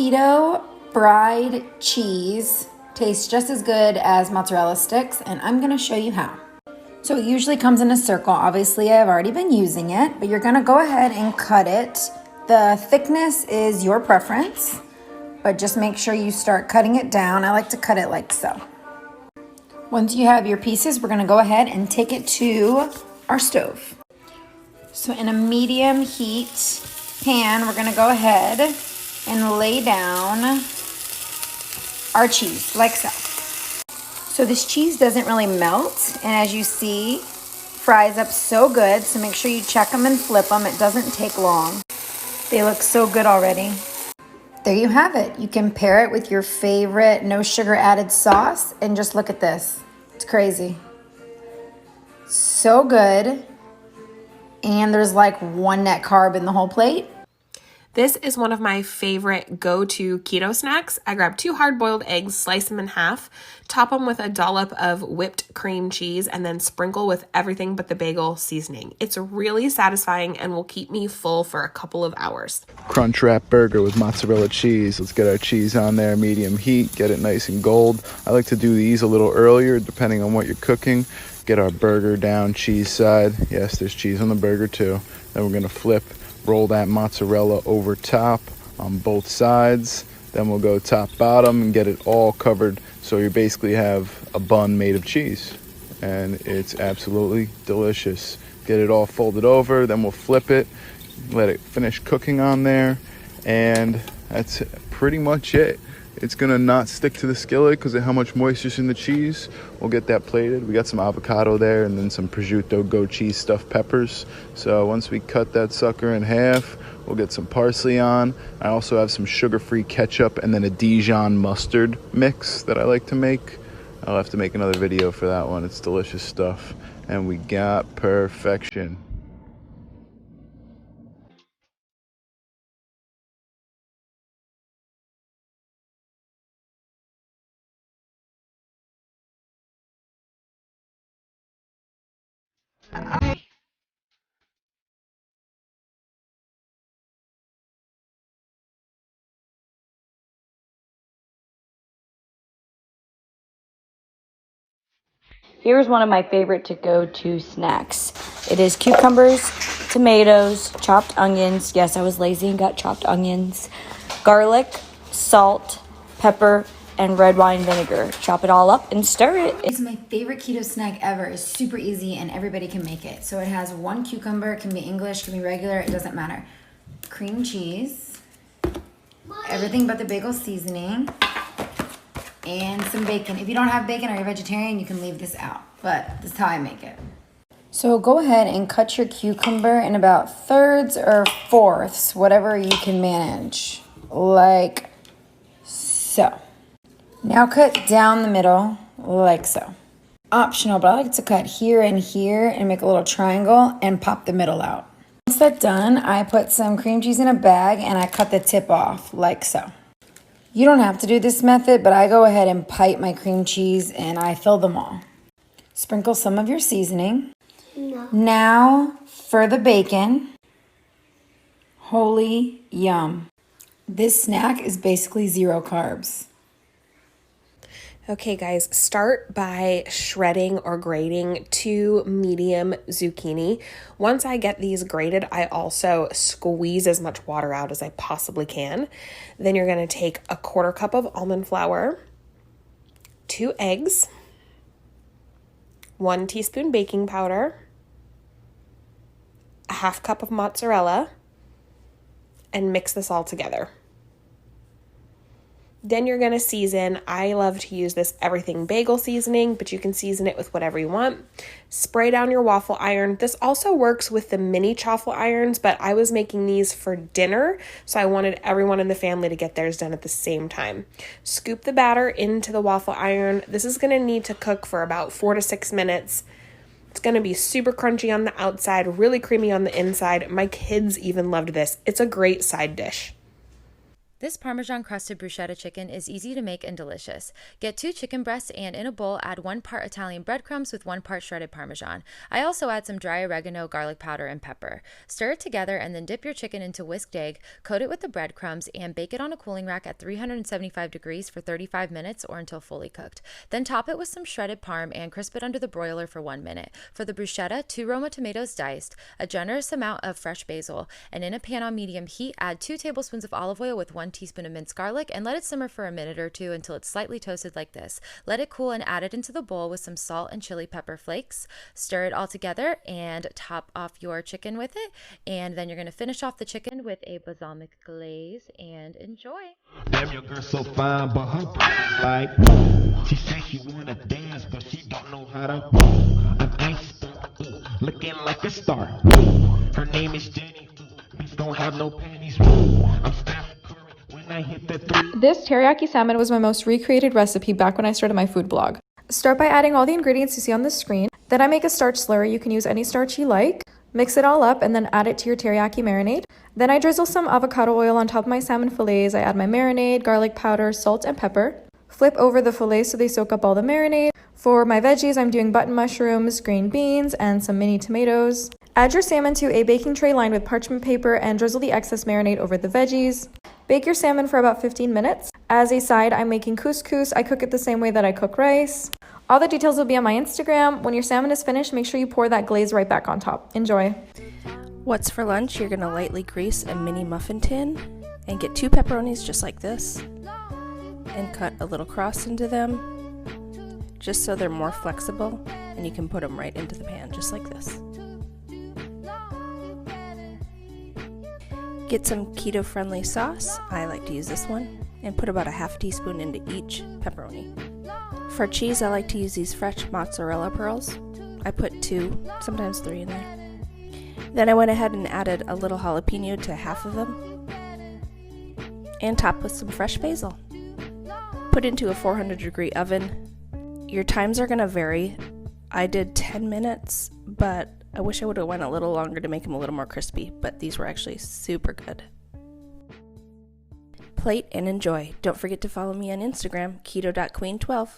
Keto fried cheese tastes just as good as mozzarella sticks, and I'm gonna show you how. So it usually comes in a circle. Obviously, I've already been using it, but you're gonna go ahead and cut it. The thickness is your preference, but just make sure you start cutting it down. I like to cut it like so. Once you have your pieces, we're gonna go ahead and take it to our stove. So in a medium heat pan, we're gonna go ahead and lay down our cheese like so. So this cheese doesn't really melt, and as you see, fries up so good, so make sure you check them and flip them. It doesn't take long. They look so good already. There you have it. You can pair it with your favorite no sugar added sauce, and just look at this. It's crazy. So good. And there's like one net carb in the whole plate. This is one of my favorite go-to keto snacks. I grab 2 hard-boiled eggs, slice them in half, top them with a dollop of whipped cream cheese, and then sprinkle with everything but the bagel seasoning. It's really satisfying and will keep me full for a couple of hours. Crunch wrap burger with mozzarella cheese. Let's get our cheese on there, medium heat, get it nice and gold. I like to do these a little earlier depending on what you're cooking. Get our burger down, cheese side. Yes, there's cheese on the burger too. Then we're gonna flip. Roll that mozzarella over top on both sides. Then we'll go top bottom and get it all covered. So you basically have a bun made of cheese. And it's absolutely delicious. Get it all folded over, then we'll flip it, let it finish cooking on there. And that's pretty much it. It's gonna not stick to the skillet because of how much moisture's in the cheese. We'll get that plated. We got some avocado there and then some prosciutto goat cheese stuffed peppers. So once we cut that sucker in half, we'll get some parsley on. I also have some sugar-free ketchup and then a Dijon mustard mix that I like to make. I'll have to make another video for that one. It's delicious stuff. And we got perfection. Here's one of my favorite to-go-to snacks. It is cucumbers, tomatoes, chopped onions. Yes, I was lazy and got chopped onions. Garlic, salt, pepper, and red wine vinegar. Chop it all up and stir it. It's my favorite keto snack ever. It's super easy and everybody can make it. So it has 1 cucumber, it can be English, it can be regular, it doesn't matter. Cream cheese, everything but the bagel seasoning, and some bacon. If you don't have bacon or you're vegetarian, you can leave this out, but this is how I make it. So go ahead and cut your cucumber in about thirds or fourths, whatever you can manage, like so. Now cut down the middle, like so. Optional, but I like to cut here and here and make a little triangle and pop the middle out. Once that's done, I put some cream cheese in a bag and I cut the tip off, like so. You don't have to do this method, but I go ahead and pipe my cream cheese and I fill them all. Sprinkle some of your seasoning. No. Now for the bacon. Holy yum. This snack is basically 0 carbs. Okay guys, start by shredding or grating 2 medium zucchini. Once I get these grated, I also squeeze as much water out as I possibly can. Then you're gonna take a 1/4 cup of almond flour, 2 eggs, 1 teaspoon baking powder, a 1/2 cup of mozzarella, and mix this all together. Then you're going to season. I love to use this everything bagel seasoning, but you can season it with whatever you want. Spray down your waffle iron. This also works with the mini chaffle irons, but I was making these for dinner, so I wanted everyone in the family to get theirs done at the same time. Scoop the batter into the waffle iron. This is going to need to cook for about 4 to 6 minutes. It's going to be super crunchy on the outside, really creamy on the inside. My kids even loved this. It's a great side dish. This Parmesan crusted bruschetta chicken is easy to make and delicious. Get 2 chicken breasts and in a bowl add 1 part Italian breadcrumbs with 1 part shredded Parmesan. I also add some dry oregano, garlic powder, and pepper. Stir it together and then dip your chicken into whisked egg, coat it with the breadcrumbs, and bake it on a cooling rack at 375 degrees for 35 minutes or until fully cooked. Then top it with some shredded parm and crisp it under the broiler for 1 minute. For the bruschetta, 2 Roma tomatoes diced, a generous amount of fresh basil, and in a pan on medium heat, add 2 tablespoons of olive oil with 1 teaspoon of minced garlic and let it simmer for a minute or 2 until it's slightly toasted like this. Let it cool and add it into the bowl with some salt and chili pepper flakes. Stir it all together and top off your chicken with it. And then you're going to finish off the chicken with a balsamic glaze and enjoy. Damn, your girl so fine, but her body's like, she says she wanna dance, but she don't know how to. An ice looking like a star. Her name is Jenny. Bitch don't have no panties. I'm Steph Curry when I hit the 3. This teriyaki salmon was my most recreated recipe back when I started my food blog. Start by adding all the ingredients you see on the screen. Then I make a starch slurry. You can use any starch you like. Mix it all up and then add it to your teriyaki marinade. Then I drizzle some avocado oil on top of my salmon fillets. I add my marinade, garlic powder, salt, and pepper. Flip over the fillets so they soak up all the marinade. For my veggies, I'm doing button mushrooms, green beans, and some mini tomatoes. Add your salmon to a baking tray lined with parchment paper and drizzle the excess marinade over the veggies. Bake your salmon for about 15 minutes. As a side, I'm making couscous. I cook it the same way that I cook rice. All the details will be on my Instagram. When your salmon is finished, make sure you pour that glaze right back on top. Enjoy. What's for lunch? You're going to lightly grease a mini muffin tin and get 2 pepperonis just like this and cut a little cross into them just so they're more flexible, and you can put them right into the pan just like this. Get some keto-friendly sauce. I like to use this one, and put about a half teaspoon into each pepperoni. For cheese, I like to use these fresh mozzarella pearls. I put 2, sometimes 3 in there. Then I went ahead and added a little jalapeno to half of them and top with some fresh basil. Put into a 400-degree oven. Your times are going to vary. I did 10 minutes, but I wish I would have went a little longer to make them a little more crispy, but these were actually super good. Plate and enjoy. Don't forget to follow me on Instagram, keto.queen12.